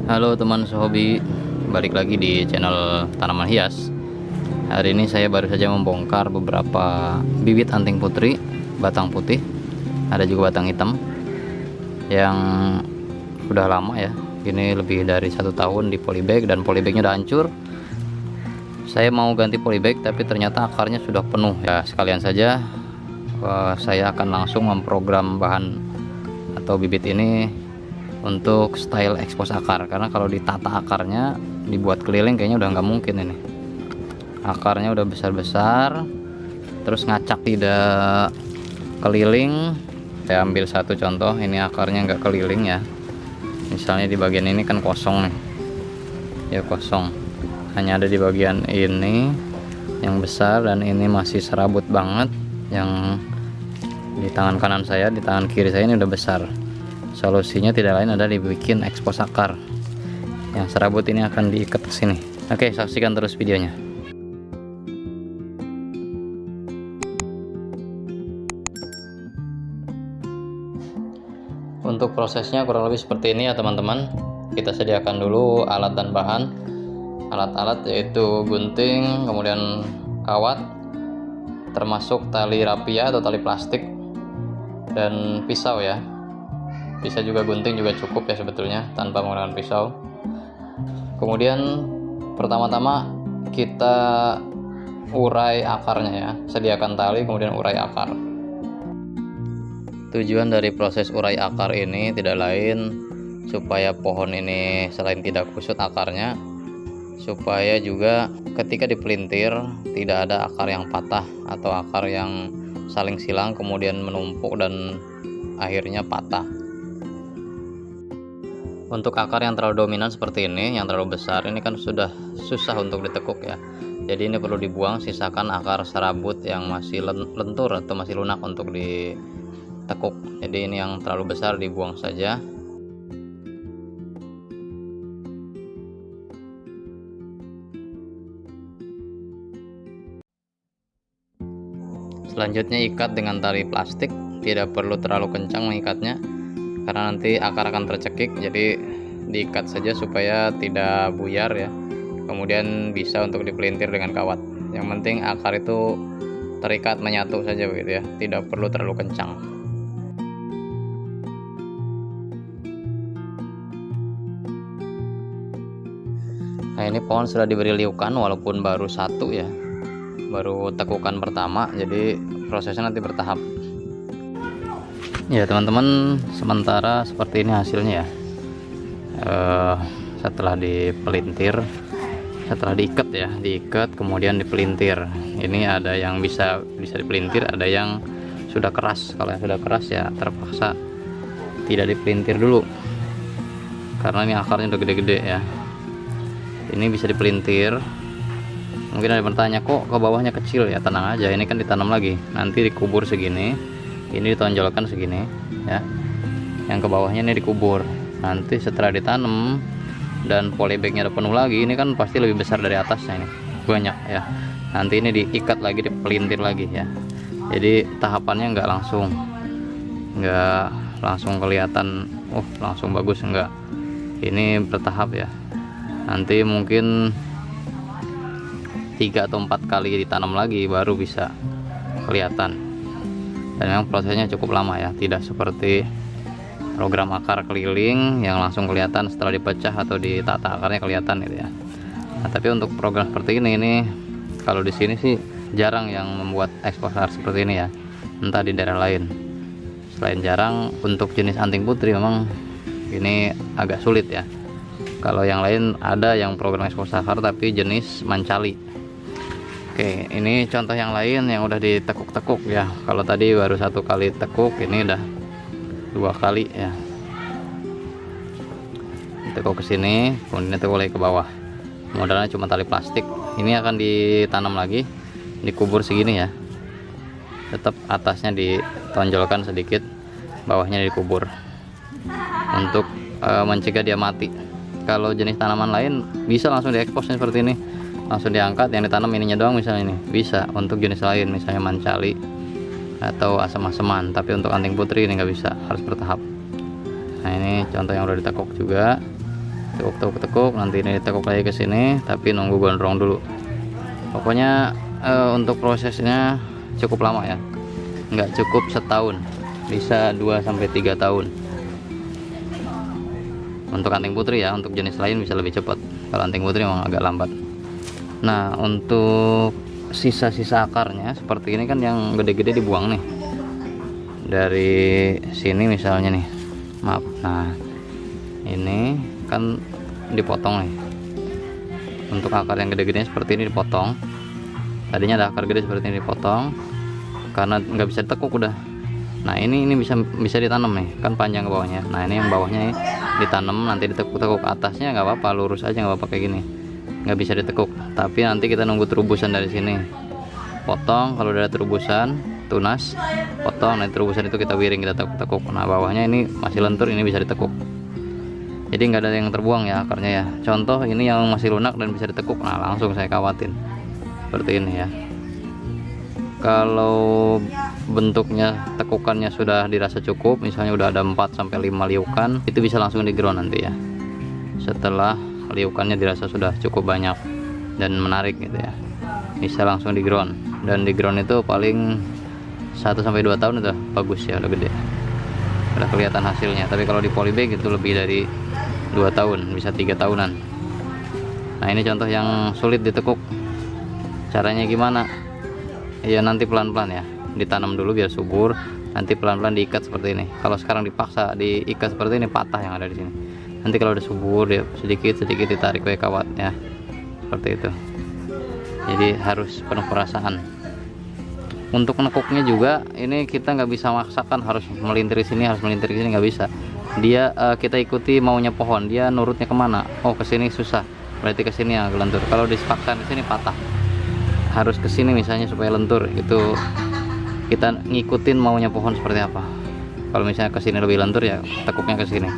Halo teman sehobi, balik lagi di channel tanaman hias. Hari ini saya baru saja membongkar beberapa bibit anting putri, batang putih, ada juga batang hitam yang udah lama ya. Ini lebih dari 1 tahun di polybag dan polybagnya udah hancur. Saya mau ganti polybag tapi ternyata akarnya sudah penuh ya. Sekalian saja saya akan langsung memprogram bahan atau bibit ini untuk style expose akar, karena kalau ditata akarnya dibuat keliling kayaknya udah nggak mungkin. Ini akarnya udah besar-besar terus ngacak tidak keliling. Saya ambil satu contoh, ini akarnya nggak keliling ya, misalnya di bagian ini kan kosong nih ya, kosong, hanya ada di bagian ini yang besar dan ini masih serabut banget. Yang di tangan kanan saya, di tangan kiri saya ini udah besar. Solusinya tidak lain adalah dibikin expose akar. Yang serabut ini akan diikat ke sini. Oke, saksikan terus videonya. Untuk prosesnya kurang lebih seperti ini ya teman-teman. Kita sediakan dulu alat dan bahan. Alat-alat yaitu gunting, kemudian kawat, termasuk tali rapia atau tali plastik, dan pisau ya. Bisa juga gunting juga cukup ya sebetulnya tanpa menggunakan pisau. Kemudian pertama-tama kita urai akarnya ya, sediakan tali kemudian urai akar. Tujuan dari proses urai akar ini tidak lain supaya pohon ini selain tidak kusut akarnya, supaya juga ketika dipelintir tidak ada akar yang patah atau akar yang saling silang kemudian menumpuk dan akhirnya patah. Untuk akar yang terlalu dominan seperti ini, yang terlalu besar, ini kan sudah susah untuk ditekuk ya. Jadi ini perlu dibuang, sisakan akar serabut yang masih lentur atau masih lunak untuk ditekuk. Jadi ini yang terlalu besar dibuang saja. Selanjutnya ikat dengan tali plastik, tidak perlu terlalu kencang mengikatnya karena nanti akar akan tercekik, jadi diikat saja supaya tidak buyar ya. Kemudian bisa untuk dipelintir dengan kawat. Yang penting akar itu terikat menyatu saja begitu ya, tidak perlu terlalu kencang. Nah ini pohon sudah diberi liukan walaupun baru satu ya, baru tekukan pertama, jadi prosesnya nanti bertahap. Ya teman-teman, sementara seperti ini hasilnya ya. Setelah dipelintir, setelah diikat ya, diikat kemudian dipelintir. Ini ada yang bisa dipelintir, ada yang sudah keras. Kalau yang sudah keras ya terpaksa tidak dipelintir dulu karena ini akarnya udah gede-gede ya. Ini bisa dipelintir. Mungkin ada yang bertanya, kok ke bawahnya kecil ya? Tenang aja, ini kan ditanam lagi, nanti dikubur segini, ini ditonjolkan segini ya, yang ke bawahnya ini dikubur. Nanti setelah ditanam dan polybagnya udah penuh lagi, ini kan pasti lebih besar dari atasnya, ini banyak ya. Nanti ini diikat lagi, dipelintir lagi ya. Jadi tahapannya nggak langsung kelihatan langsung bagus, enggak. Ini bertahap ya. Nanti mungkin 3 atau 4 kali ditanam lagi baru bisa kelihatan. Dan memang prosesnya cukup lama ya, tidak seperti program akar keliling yang langsung kelihatan setelah dipecah atau ditata akarnya kelihatan gitu ya. Nah, tapi untuk program seperti ini kalau di sini sih jarang yang membuat expose akar seperti ini ya, entah di daerah lain. Selain jarang, untuk jenis anting putri memang ini agak sulit ya. Kalau yang lain ada yang program expose akar tapi jenis mancali. Oke, ini contoh yang lain yang udah ditekuk-tekuk ya. Kalau tadi baru 1 kali tekuk, ini udah 2 kali ya. Tekuk ke sini, kemudian tekuk lagi ke bawah. Modalnya cuma tali plastik. Ini akan ditanam lagi, dikubur segini ya. Tetap atasnya ditonjolkan sedikit, bawahnya dikubur untuk mencegah dia mati. Kalau jenis tanaman lain bisa langsung diekspos seperti ini, langsung diangkat, yang ditanam ininya doang misalnya. Ini bisa untuk jenis lain misalnya mancali atau asam-asaman, tapi untuk anting putri ini nggak bisa, harus bertahap. Nah ini contoh yang udah ditekuk juga, tekuk, nanti ini ditekuk lagi ke sini, tapi nunggu gondrong dulu. Pokoknya untuk prosesnya cukup lama ya, nggak cukup setahun, bisa 2-3 tahun. Untuk anting putri ya, untuk jenis lain bisa lebih cepat. Kalau anting putri memang agak lambat. Nah, untuk sisa-sisa akarnya seperti ini kan yang gede-gede dibuang nih. Dari sini misalnya nih, maaf. Nah, ini kan dipotong nih. Untuk akar yang gede-gedenya seperti ini dipotong. Tadinya ada akar gede seperti ini dipotong karena nggak bisa ditekuk udah. Nah, ini bisa ditanam nih, kan panjang ke bawahnya. Nah, ini yang bawahnya nih ditanam, nanti ditekuk-tekuk. Atasnya nggak apa-apa, lurus aja nggak apa-apa kayak gini. Nggak bisa ditekuk, tapi nanti kita nunggu terubusan dari sini. Potong, kalau udah ada terubusan, tunas, potong. Nah, terubusan itu kita wiring, kita tekuk-tekuk. Nah, bawahnya ini masih lentur, ini bisa ditekuk. Jadi nggak ada yang terbuang ya akarnya ya. Contoh ini yang masih lunak dan bisa ditekuk, nah langsung saya kawatin seperti ini ya. Kalau bentuknya tekukannya sudah dirasa cukup, misalnya udah ada 4-5 liukan, itu bisa langsung di ground nanti ya. Setelah liukannya dirasa sudah cukup banyak dan menarik gitu ya, bisa langsung di ground. Dan di ground itu paling 1-2 tahun udah bagus ya, udah gede, udah kelihatan hasilnya. Tapi kalau di polybag itu lebih dari 2 tahun, bisa 3 tahunan. Nah, ini contoh yang sulit ditekuk. Caranya gimana ya? Nanti pelan-pelan ya, ditanam dulu biar subur, nanti pelan-pelan diikat seperti ini. Kalau sekarang dipaksa diikat seperti ini, patah yang ada di sini. Nanti kalau udah subur dia sedikit ditarik ke kawat ya, seperti itu. Jadi harus penuh perasaan. Untuk nekuknya juga ini kita nggak bisa maksakan harus melintir sini, harus melintir sini, nggak bisa. Dia kita ikuti maunya pohon, dia nurutnya kemana. Oh, kesini susah, berarti kesini yang lentur. Kalau dipaksakan ke sini patah, harus ke sini misalnya supaya lentur. Itu kita ngikutin maunya pohon seperti apa. Kalau misalnya ke sini lebih lentur ya tekuknya ke sini,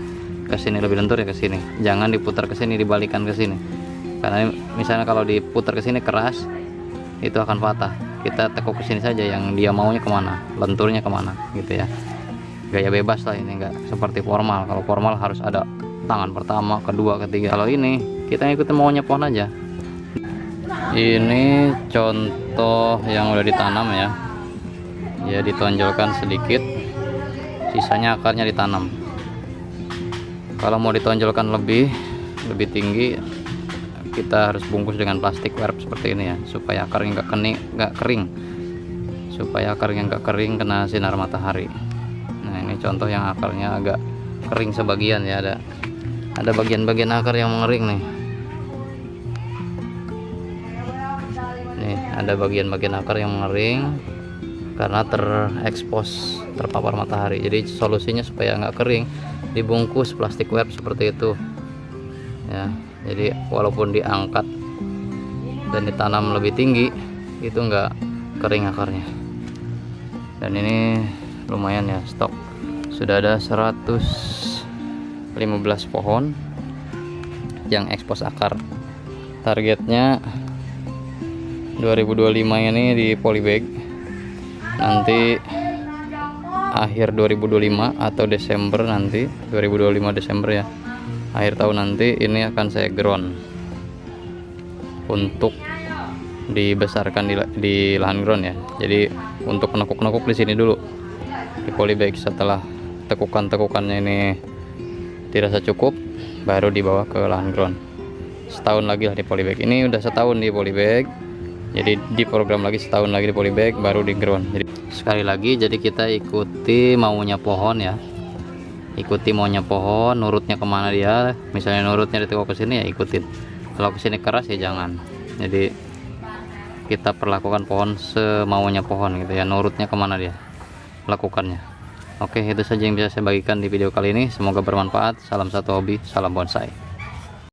ke sini lebih lentur ya ke sini. Jangan diputar ke sini, dibalikan ke sini. Karena misalnya kalau diputar ke sini keras, itu akan patah. Kita tekuk ke sini saja, yang dia maunya kemana, lenturnya kemana gitu ya. Gaya bebas lah, ini enggak seperti formal. Kalau formal harus ada tangan pertama, kedua, ketiga. Kalau ini kita ngikutin maunya pohon aja. Ini contoh yang udah ditanam ya. Ya, ditonjolkan sedikit, sisanya akarnya ditanam. Kalau mau ditonjolkan lebih tinggi, kita harus bungkus dengan plastik wrap seperti ini ya, supaya akarnya nggak kering, supaya akarnya nggak kering kena sinar matahari. Nah, ini contoh yang akarnya agak kering sebagian ya, ada bagian-bagian akar yang mengering nih. Nih, ada bagian-bagian akar yang mengering karena terekspos, terpapar matahari. Jadi solusinya supaya nggak kering, dibungkus plastik wrap seperti itu ya. Jadi walaupun diangkat dan ditanam lebih tinggi, itu nggak kering akarnya. Dan ini lumayan ya, stok sudah ada 115 pohon yang ekspos akar. Targetnya 2025 ini di polybag, nanti akhir 2025 atau Desember, nanti 2025 Desember ya, akhir tahun nanti ini akan saya ground untuk dibesarkan di lahan ground ya. Jadi untuk nekuk-nekuk di sini dulu di polybag. Setelah tekukannya ini dirasa cukup, baru dibawa ke lahan ground. Setahun lagi lah di polybag. Ini udah setahun di polybag, jadi di program lagi setahun lagi di polybag, baru di ground. Jadi sekali lagi, jadi kita ikuti maunya pohon ya, ikuti maunya pohon, nurutnya kemana dia. Misalnya nurutnya ditekuk ke sini ya ikutin, kalau ke sini keras ya jangan. Jadi kita perlakukan pohon semaunya pohon gitu ya, nurutnya kemana dia, lakukannya. Oke, itu saja yang bisa saya bagikan di video kali ini. Semoga bermanfaat. Salam satu hobi, salam bonsai.